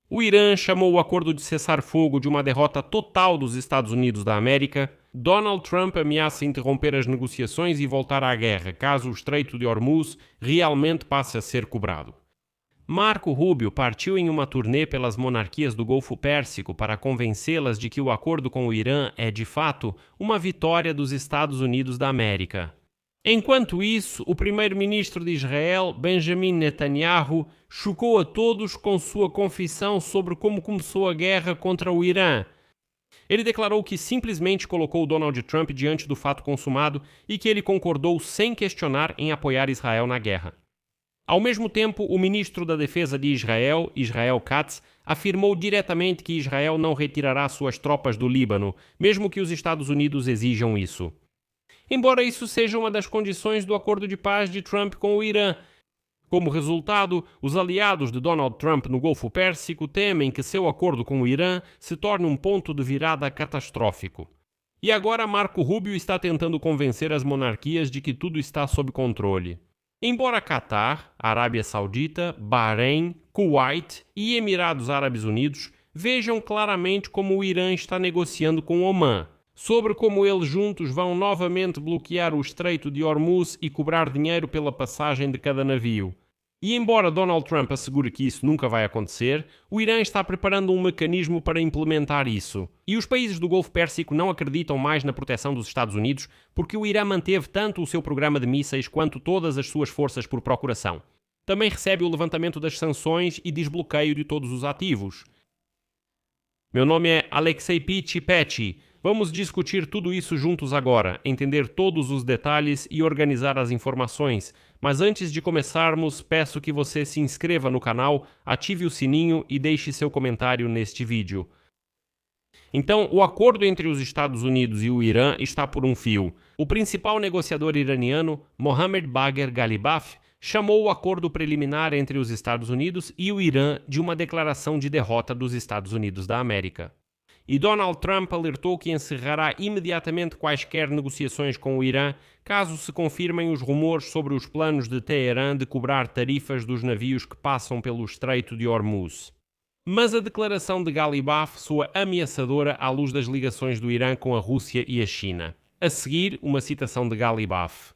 O Irã chamou o acordo de cessar-fogo de uma derrota total dos Estados Unidos da América. Donald Trump ameaça interromper as negociações e voltar à guerra caso o Estreito de Hormuz realmente passe a ser cobrado. Marco Rubio partiu em uma turnê pelas monarquias do Golfo Pérsico para convencê-las de que o acordo com o Irã é, de fato, uma vitória dos Estados Unidos da América. Enquanto isso, o primeiro-ministro de Israel, Benjamin Netanyahu, chocou a todos com sua confissão sobre como começou a guerra contra o Irã. Ele declarou que simplesmente colocou Donald Trump diante do fato consumado e que ele concordou sem questionar em apoiar Israel na guerra. Ao mesmo tempo, o ministro da Defesa de Israel, Israel Katz, afirmou diretamente que Israel não retirará suas tropas do Líbano, mesmo que os Estados Unidos exijam isso. Embora isso seja uma das condições do acordo de paz de Trump com o Irã. Como resultado, os aliados de Donald Trump no Golfo Pérsico temem que seu acordo com o Irã se torne um ponto de virada catastrófico. E agora Marco Rubio está tentando convencer as monarquias de que tudo está sob controle. Embora Catar, Arábia Saudita, Bahrein, Kuwait e Emirados Árabes Unidos vejam claramente como o Irã está negociando com Omã, sobre como eles juntos vão novamente bloquear o Estreito de Hormuz e cobrar dinheiro pela passagem de cada navio. E embora Donald Trump assegure que isso nunca vai acontecer, o Irã está preparando um mecanismo para implementar isso. E os países do Golfo Pérsico não acreditam mais na proteção dos Estados Unidos porque o Irã manteve tanto o seu programa de mísseis quanto todas as suas forças por procuração. Também recebe o levantamento das sanções e desbloqueio de todos os ativos. Meu nome é Alexei Pichi. Vamos discutir tudo isso juntos agora, entender todos os detalhes e organizar as informações. Mas antes de começarmos, peço que você se inscreva no canal, ative o sininho e deixe seu comentário neste vídeo. Então, o acordo entre os Estados Unidos e o Irã está por um fio. O principal negociador iraniano, Mohammad Bagher Ghalibaf, chamou o acordo preliminar entre os Estados Unidos e o Irã de uma declaração de derrota dos Estados Unidos da América. E Donald Trump alertou que encerrará imediatamente quaisquer negociações com o Irã caso se confirmem os rumores sobre os planos de Teherã de cobrar tarifas dos navios que passam pelo Estreito de Hormuz. Mas a declaração de Ghalibaf soa ameaçadora à luz das ligações do Irã com a Rússia e a China. A seguir, uma citação de Ghalibaf.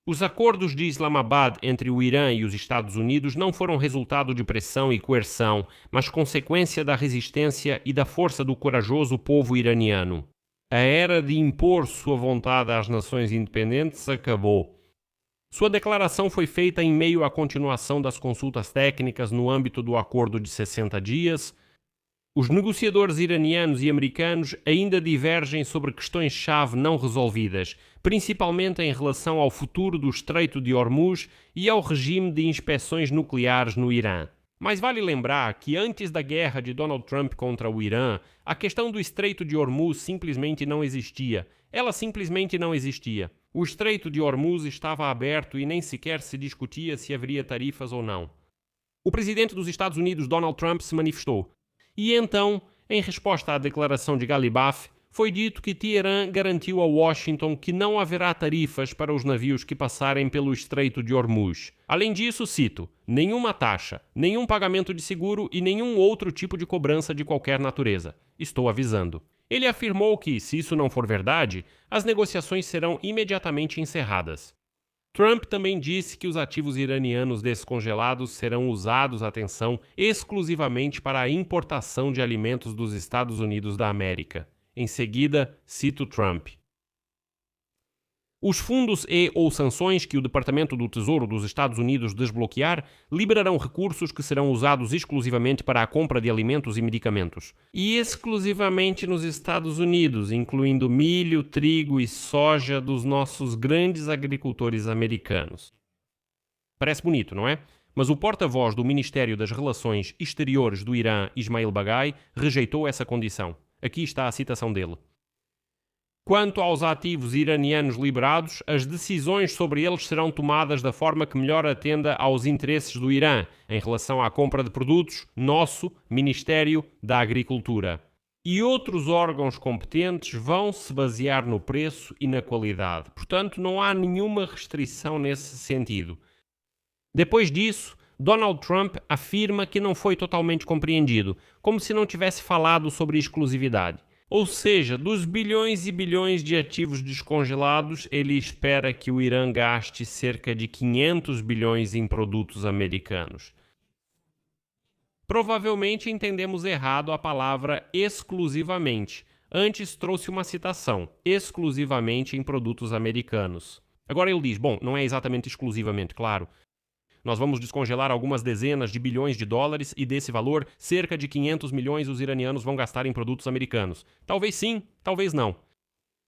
Os acordos de Islamabad entre o Irã e os Estados Unidos não foram resultado de pressão e coerção, mas consequência da resistência e da força do corajoso povo iraniano. A era de impor sua vontade às nações independentes acabou. Sua declaração foi feita em meio à continuação das consultas técnicas no âmbito do acordo de 60 dias. Os negociadores iranianos e americanos ainda divergem sobre questões-chave não resolvidas, principalmente em relação ao futuro do Estreito de Hormuz e ao regime de inspeções nucleares no Irã. Mas vale lembrar que antes da guerra de Donald Trump contra o Irã, a questão do Estreito de Hormuz simplesmente não existia. Ela simplesmente não existia. O Estreito de Hormuz estava aberto e nem sequer se discutia se haveria tarifas ou não. O presidente dos Estados Unidos, Donald Trump, se manifestou. E então, em resposta à declaração de Ghalibaf, foi dito que Teherã garantiu a Washington que não haverá tarifas para os navios que passarem pelo Estreito de Hormuz. Além disso, cito, nenhuma taxa, nenhum pagamento de seguro e nenhum outro tipo de cobrança de qualquer natureza. Estou avisando. Ele afirmou que, se isso não for verdade, as negociações serão imediatamente encerradas. Trump também disse que os ativos iranianos descongelados serão usados, atenção, exclusivamente para a importação de alimentos dos Estados Unidos da América. Em seguida, cito Trump. Os fundos ou sanções que o Departamento do Tesouro dos Estados Unidos desbloquear liberarão recursos que serão usados exclusivamente para a compra de alimentos e medicamentos. E exclusivamente nos Estados Unidos, incluindo milho, trigo e soja dos nossos grandes agricultores americanos. Parece bonito, não é? Mas o porta-voz do Ministério das Relações Exteriores do Irã, Ismail Baghai, rejeitou essa condição. Aqui está a citação dele. Quanto aos ativos iranianos liberados, as decisões sobre eles serão tomadas da forma que melhor atenda aos interesses do Irã em relação à compra de produtos, nosso Ministério da Agricultura. E outros órgãos competentes vão se basear no preço e na qualidade. Portanto, não há nenhuma restrição nesse sentido. Depois disso, Donald Trump afirma que não foi totalmente compreendido, como se não tivesse falado sobre exclusividade. Ou seja, dos bilhões e bilhões de ativos descongelados, ele espera que o Irã gaste cerca de 500 bilhões em produtos americanos. Provavelmente entendemos errado a palavra exclusivamente. Antes trouxe uma citação, exclusivamente em produtos americanos. Agora ele diz, bom, não é exatamente exclusivamente, claro. Nós vamos descongelar algumas dezenas de bilhões de dólares e desse valor, cerca de 500 milhões os iranianos vão gastar em produtos americanos. Talvez sim, talvez não.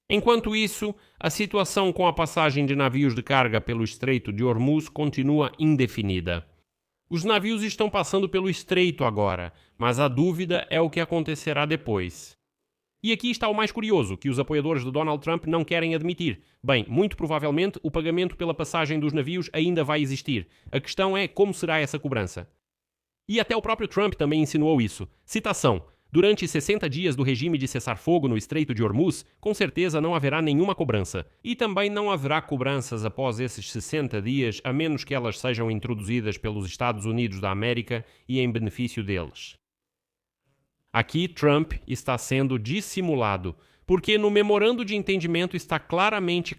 Enquanto isso, a situação com a passagem de navios de carga pelo Estreito de Hormuz continua indefinida. Os navios estão passando pelo estreito agora, mas a dúvida é o que acontecerá depois. E aqui está o mais curioso, que os apoiadores de Donald Trump não querem admitir. Bem, muito provavelmente o pagamento pela passagem dos navios ainda vai existir. A questão é como será essa cobrança. E até o próprio Trump também insinuou isso. Citação: durante 60 dias do regime de cessar-fogo no Estreito de Hormuz, com certeza não haverá nenhuma cobrança. E também não haverá cobranças após esses 60 dias, a menos que elas sejam introduzidas pelos Estados Unidos da América e em benefício deles. Aqui Trump está sendo dissimulado, porque no memorando de entendimento está claramente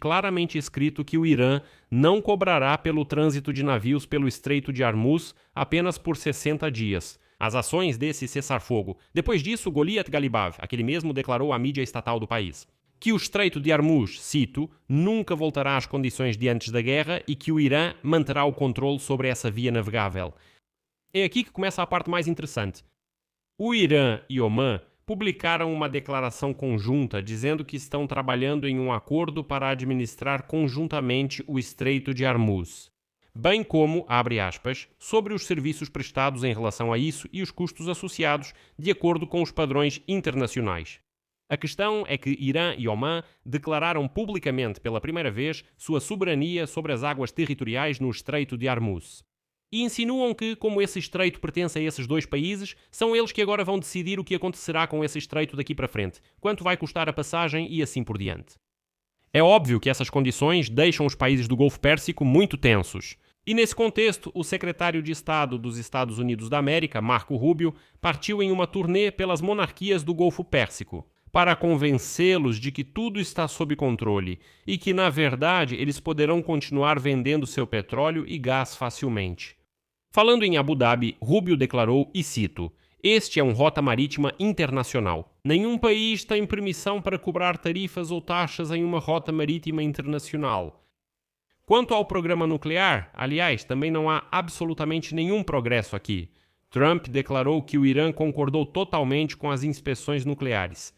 escrito que o Irã não cobrará pelo trânsito de navios pelo Estreito de Hormuz apenas por 60 dias. As ações desse cessar-fogo. Depois disso, Goliath Ghalibaf, aquele mesmo, declarou à mídia estatal do país que o Estreito de Hormuz, cito, nunca voltará às condições de antes da guerra e que o Irã manterá o controle sobre essa via navegável. É aqui que começa a parte mais interessante. O Irã e Omã publicaram uma declaração conjunta dizendo que estão trabalhando em um acordo para administrar conjuntamente o Estreito de Hormuz, bem como, abre aspas, sobre os serviços prestados em relação a isso e os custos associados, de acordo com os padrões internacionais. A questão é que Irã e Omã declararam publicamente pela primeira vez sua soberania sobre as águas territoriais no Estreito de Hormuz. E insinuam que, como esse estreito pertence a esses dois países, são eles que agora vão decidir o que acontecerá com esse estreito daqui para frente, quanto vai custar a passagem e assim por diante. É óbvio que essas condições deixam os países do Golfo Pérsico muito tensos. E nesse contexto, o secretário de Estado dos Estados Unidos da América, Marco Rubio, partiu em uma turnê pelas monarquias do Golfo Pérsico, para convencê-los de que tudo está sob controle e que, na verdade, eles poderão continuar vendendo seu petróleo e gás facilmente. Falando em Abu Dhabi, Rubio declarou, e cito, "Este é um rota marítima internacional. Nenhum país tem permissão para cobrar tarifas ou taxas em uma rota marítima internacional. Quanto ao programa nuclear, aliás, também não há absolutamente nenhum progresso aqui. Trump declarou que o Irã concordou totalmente com as inspeções nucleares.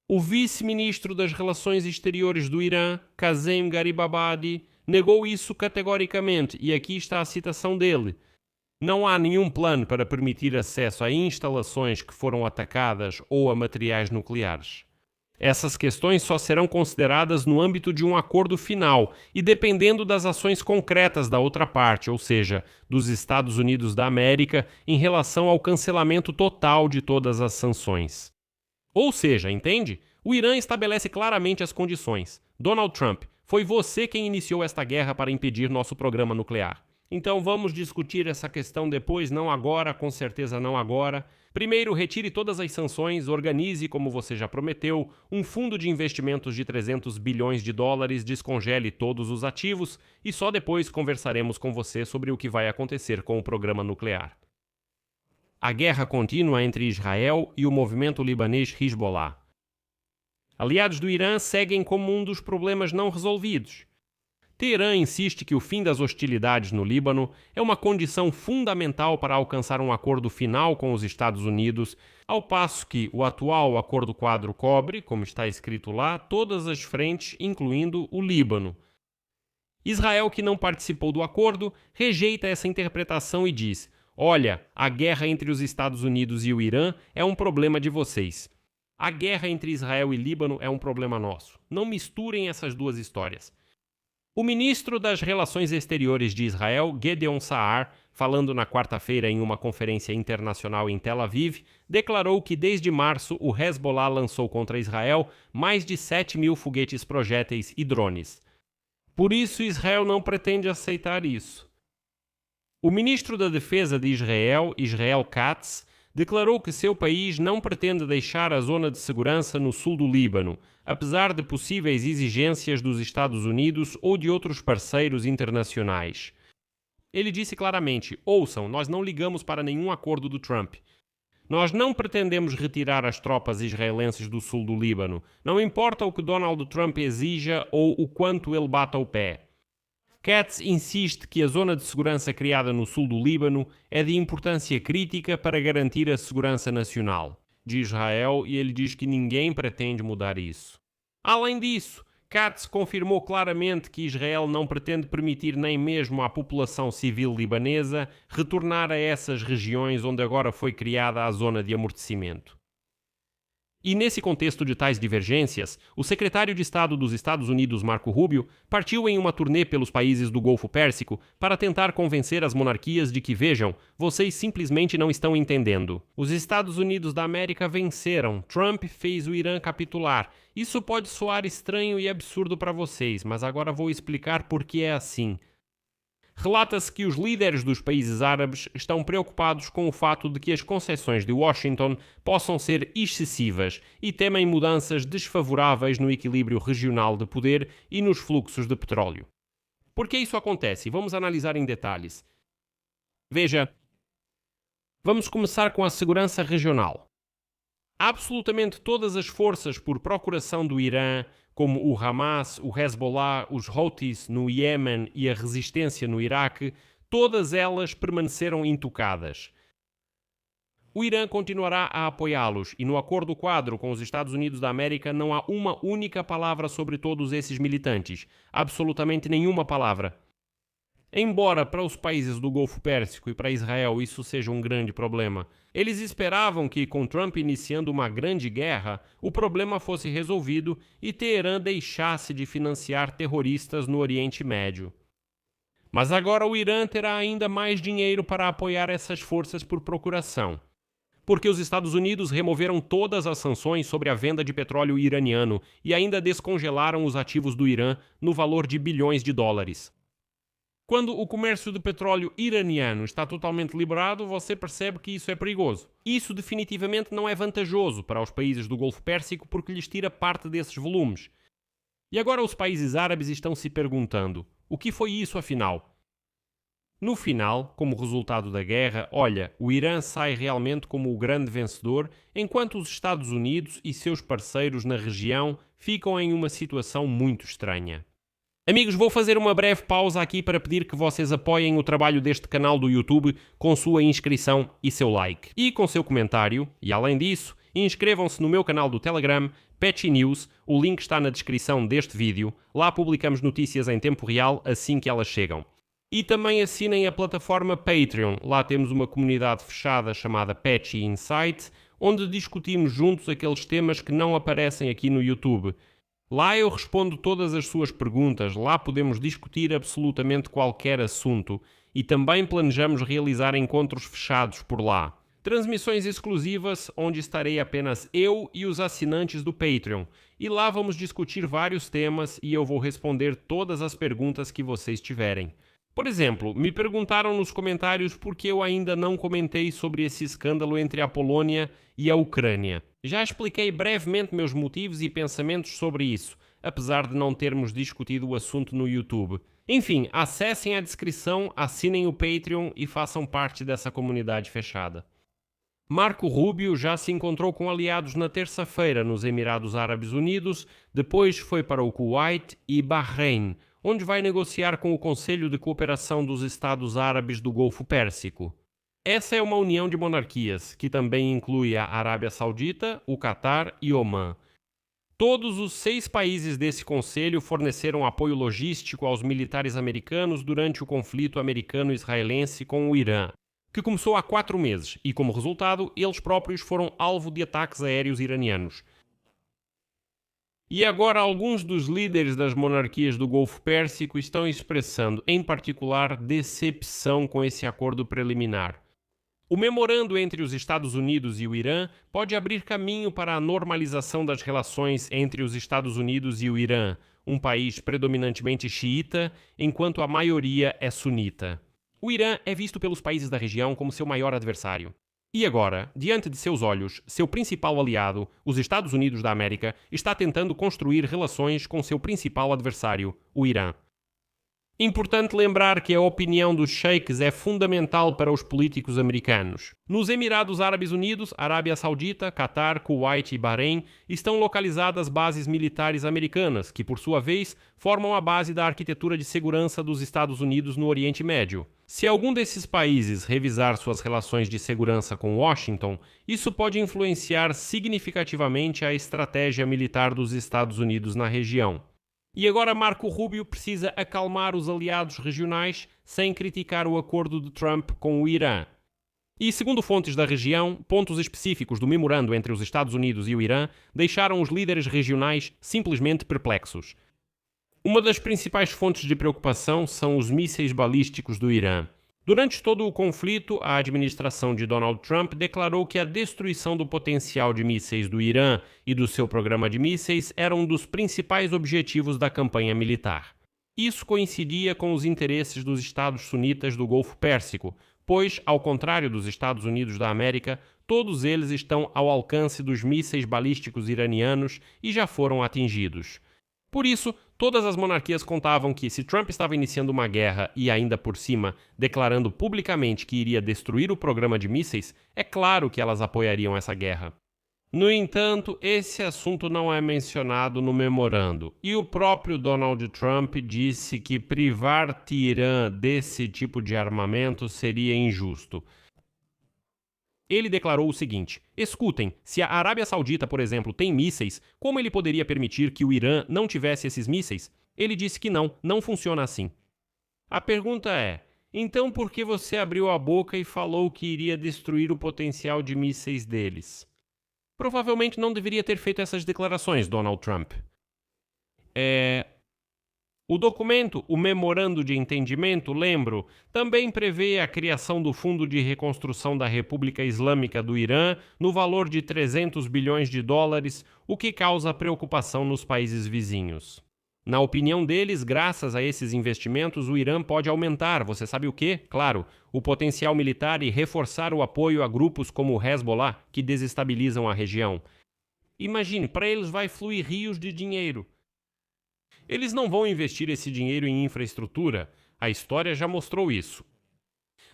O vice-ministro das Relações Exteriores do Irã, Qasem Gharibabadi, negou isso categoricamente, e aqui está a citação dele. Não há nenhum plano para permitir acesso a instalações que foram atacadas ou a materiais nucleares. Essas questões só serão consideradas no âmbito de um acordo final e dependendo das ações concretas da outra parte, ou seja, dos Estados Unidos da América, em relação ao cancelamento total de todas as sanções." Ou seja, entende? O Irã estabelece claramente as condições. Donald Trump, foi você quem iniciou esta guerra para impedir nosso programa nuclear. Então vamos discutir essa questão depois, não agora, com certeza não agora. Primeiro, retire todas as sanções, organize, como você já prometeu, um fundo de investimentos de 300 bilhões de dólares, descongele todos os ativos e só depois conversaremos com você sobre o que vai acontecer com o programa nuclear. A guerra contínua entre Israel e o movimento libanês Hezbollah. Aliados do Irã seguem como um dos problemas não resolvidos. Teherã insiste que o fim das hostilidades no Líbano é uma condição fundamental para alcançar um acordo final com os Estados Unidos, ao passo que o atual acordo quadro cobre, como está escrito lá, todas as frentes, incluindo o Líbano. Israel, que não participou do acordo, rejeita essa interpretação e diz: "Olha, a guerra entre os Estados Unidos e o Irã é um problema de vocês. A guerra entre Israel e Líbano é um problema nosso. Não misturem essas duas histórias." O ministro das Relações Exteriores de Israel, Gideon Saar, falando na quarta-feira em uma conferência internacional em Tel Aviv, declarou que desde março o Hezbollah lançou contra Israel mais de 7.000 foguetes projéteis e drones. Por isso, Israel não pretende aceitar isso. O ministro da Defesa de Israel, Israel Katz, declarou que seu país não pretende deixar a zona de segurança no sul do Líbano, apesar de possíveis exigências dos Estados Unidos ou de outros parceiros internacionais. Ele disse claramente: ouçam, nós não ligamos para nenhum acordo do Trump. Nós não pretendemos retirar as tropas israelenses do sul do Líbano. Não importa o que Donald Trump exija ou o quanto ele bata o pé. Katz insiste que a zona de segurança criada no sul do Líbano é de importância crítica para garantir a segurança nacional de Israel e ele diz que ninguém pretende mudar isso. Além disso, Katz confirmou claramente que Israel não pretende permitir nem mesmo à população civil libanesa retornar a essas regiões onde agora foi criada a zona de amortecimento. E nesse contexto de tais divergências, o secretário de Estado dos Estados Unidos, Marco Rubio, partiu em uma turnê pelos países do Golfo Pérsico para tentar convencer as monarquias de que, vejam, vocês simplesmente não estão entendendo. Os Estados Unidos da América venceram, Trump fez o Irã capitular. Isso pode soar estranho e absurdo para vocês, mas agora vou explicar por que é assim. Relata-se que os líderes dos países árabes estão preocupados com o fato de que as concessões de Washington possam ser excessivas e temem mudanças desfavoráveis no equilíbrio regional de poder e nos fluxos de petróleo. Por que isso acontece? Vamos analisar em detalhes. Veja, vamos começar com a segurança regional. Absolutamente todas as forças por procuração do Irã, como o Hamas, o Hezbollah, os Houthis no Iêmen e a resistência no Iraque, todas elas permaneceram intocadas. O Irã continuará a apoiá-los e no acordo quadro com os Estados Unidos da América não há uma única palavra sobre todos esses militantes. Absolutamente nenhuma palavra. Embora para os países do Golfo Pérsico e para Israel isso seja um grande problema, eles esperavam que, com Trump iniciando uma grande guerra, o problema fosse resolvido e Teherã deixasse de financiar terroristas no Oriente Médio. Mas agora o Irã terá ainda mais dinheiro para apoiar essas forças por procuração, porque os Estados Unidos removeram todas as sanções sobre a venda de petróleo iraniano e ainda descongelaram os ativos do Irã no valor de bilhões de dólares. Quando o comércio de petróleo iraniano está totalmente liberado, você percebe que isso é perigoso. Isso definitivamente não é vantajoso para os países do Golfo Pérsico porque lhes tira parte desses volumes. E agora os países árabes estão se perguntando: o que foi isso afinal? No final, como resultado da guerra, olha, o Irã sai realmente como o grande vencedor, enquanto os Estados Unidos e seus parceiros na região ficam em uma situação muito estranha. Amigos, vou fazer uma breve pausa aqui para pedir que vocês apoiem o trabalho deste canal do YouTube com sua inscrição e seu like. E com seu comentário, e além disso, inscrevam-se no meu canal do Telegram, Patchy News, o link está na descrição deste vídeo, lá publicamos notícias em tempo real assim que elas chegam. E também assinem a plataforma Patreon, lá temos uma comunidade fechada chamada Patchy Insight, onde discutimos juntos aqueles temas que não aparecem aqui no YouTube. Lá eu respondo todas as suas perguntas, lá podemos discutir absolutamente qualquer assunto e também planejamos realizar encontros fechados por lá. Transmissões exclusivas onde estarei apenas eu e os assinantes do Patreon e lá vamos discutir vários temas e eu vou responder todas as perguntas que vocês tiverem. Por exemplo, me perguntaram nos comentários por que eu ainda não comentei sobre esse escândalo entre a Polônia e a Ucrânia. Já expliquei brevemente meus motivos e pensamentos sobre isso, apesar de não termos discutido o assunto no YouTube. Enfim, acessem a descrição, assinem o Patreon e façam parte dessa comunidade fechada. Marco Rubio já se encontrou com aliados na terça-feira nos Emirados Árabes Unidos, depois foi para o Kuwait e Bahrein, onde vai negociar com o Conselho de Cooperação dos Estados Árabes do Golfo Pérsico. Essa é uma união de monarquias, que também inclui a Arábia Saudita, o Catar e Omã. Todos os 6 países desse conselho forneceram apoio logístico aos militares americanos durante o conflito americano-israelense com o Irã, que começou há 4 meses, e como resultado, eles próprios foram alvo de ataques aéreos iranianos. E agora alguns dos líderes das monarquias do Golfo Pérsico estão expressando, em particular, decepção com esse acordo preliminar. O memorando entre os Estados Unidos e o Irã pode abrir caminho para a normalização das relações entre os Estados Unidos e o Irã, um país predominantemente xiita, enquanto a maioria é sunita. O Irã é visto pelos países da região como seu maior adversário. E agora, diante de seus olhos, seu principal aliado, os Estados Unidos da América, está tentando construir relações com seu principal adversário, o Irã. Importante lembrar que a opinião dos sheiks é fundamental para os políticos americanos. Nos Emirados Árabes Unidos, Arábia Saudita, Catar, Kuwait e Bahrein estão localizadas bases militares americanas, que por sua vez formam a base da arquitetura de segurança dos Estados Unidos no Oriente Médio. Se algum desses países revisar suas relações de segurança com Washington, isso pode influenciar significativamente a estratégia militar dos Estados Unidos na região. E agora Marco Rubio precisa acalmar os aliados regionais sem criticar o acordo de Trump com o Irã. E, segundo fontes da região, pontos específicos do memorando entre os Estados Unidos e o Irã deixaram os líderes regionais simplesmente perplexos. Uma das principais fontes de preocupação são os mísseis balísticos do Irã. Durante todo o conflito, a administração de Donald Trump declarou que a destruição do potencial de mísseis do Irã e do seu programa de mísseis era um dos principais objetivos da campanha militar. Isso coincidia com os interesses dos estados sunitas do Golfo Pérsico, pois, ao contrário dos Estados Unidos da América, todos eles estão ao alcance dos mísseis balísticos iranianos e já foram atingidos. Por isso, todas as monarquias contavam que, se Trump estava iniciando uma guerra e, ainda por cima, declarando publicamente que iria destruir o programa de mísseis, é claro que elas apoiariam essa guerra. No entanto, esse assunto não é mencionado no memorando, e o próprio Donald Trump disse que privar Teherã desse tipo de armamento seria injusto. Ele declarou o seguinte: escutem, se a Arábia Saudita, por exemplo, tem mísseis, como ele poderia permitir que o Irã não tivesse esses mísseis? Ele disse que não funciona assim. A pergunta é, então por que você abriu a boca e falou que iria destruir o potencial de mísseis deles? Provavelmente não deveria ter feito essas declarações, Donald Trump. O documento, o Memorando de Entendimento, lembro, também prevê a criação do Fundo de Reconstrução da República Islâmica do Irã no valor de 300 bilhões de dólares, o que causa preocupação nos países vizinhos. Na opinião deles, graças a esses investimentos, o Irã pode aumentar, você sabe o quê? Claro, o potencial militar e reforçar o apoio a grupos como o Hezbollah, que desestabilizam a região. Imagine, para eles vai fluir rios de dinheiro. Eles não vão investir esse dinheiro em infraestrutura, a história já mostrou isso.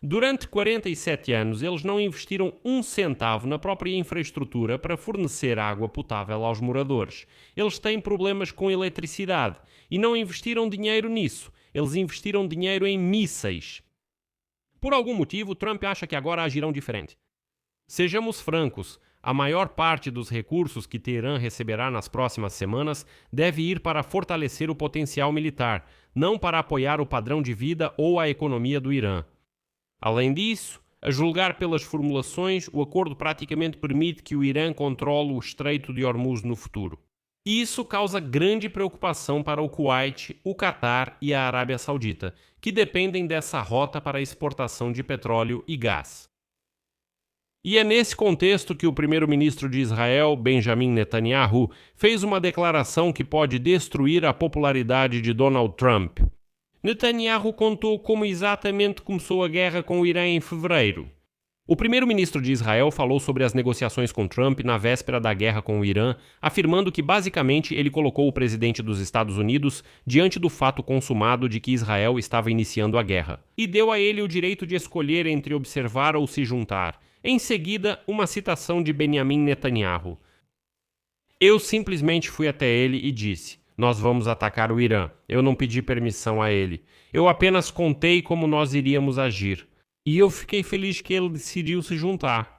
Durante 47 anos, eles não investiram um centavo na própria infraestrutura para fornecer água potável aos moradores. Eles têm problemas com eletricidade e não investiram dinheiro nisso. Eles investiram dinheiro em mísseis. Por algum motivo, Trump acha que agora agirão diferente. Sejamos francos, a maior parte dos recursos que Teherã receberá nas próximas semanas deve ir para fortalecer o potencial militar, não para apoiar o padrão de vida ou a economia do Irã. Além disso, a julgar pelas formulações, o acordo praticamente permite que o Irã controle o Estreito de Hormuz no futuro. Isso causa grande preocupação para o Kuwait, o Catar e a Arábia Saudita, que dependem dessa rota para a exportação de petróleo e gás. E é nesse contexto que o primeiro-ministro de Israel, Benjamin Netanyahu, fez uma declaração que pode destruir a popularidade de Donald Trump. Netanyahu contou como exatamente começou a guerra com o Irã em fevereiro. O primeiro-ministro de Israel falou sobre as negociações com Trump na véspera da guerra com o Irã, afirmando que basicamente ele colocou o presidente dos Estados Unidos diante do fato consumado de que Israel estava iniciando a guerra, e deu a ele o direito de escolher entre observar ou se juntar. Em seguida, uma citação de Benjamin Netanyahu. Eu simplesmente fui até ele e disse: nós vamos atacar o Irã. Eu não pedi permissão a ele. Eu apenas contei como nós iríamos agir. E eu fiquei feliz que ele decidiu se juntar.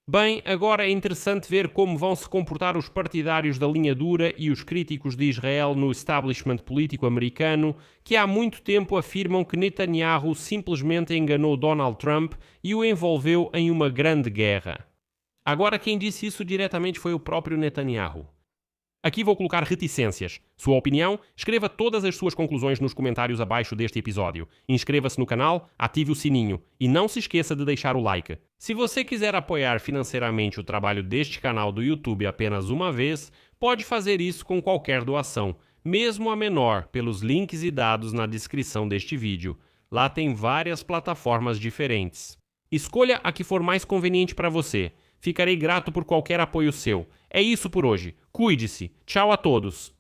Bem, agora é interessante ver como vão se comportar os partidários da linha dura e os críticos de Israel no establishment político americano, que há muito tempo afirmam que Netanyahu simplesmente enganou Donald Trump e o envolveu em uma grande guerra. Agora quem disse isso diretamente foi o próprio Netanyahu. Aqui vou colocar reticências. Sua opinião? Escreva todas as suas conclusões nos comentários abaixo deste episódio. Inscreva-se no canal, ative o sininho e não se esqueça de deixar o like. Se você quiser apoiar financeiramente o trabalho deste canal do YouTube apenas uma vez, pode fazer isso com qualquer doação, mesmo a menor, pelos links e dados na descrição deste vídeo. Lá tem várias plataformas diferentes. Escolha a que for mais conveniente para você. Ficarei grato por qualquer apoio seu. É isso por hoje. Cuide-se. Tchau a todos.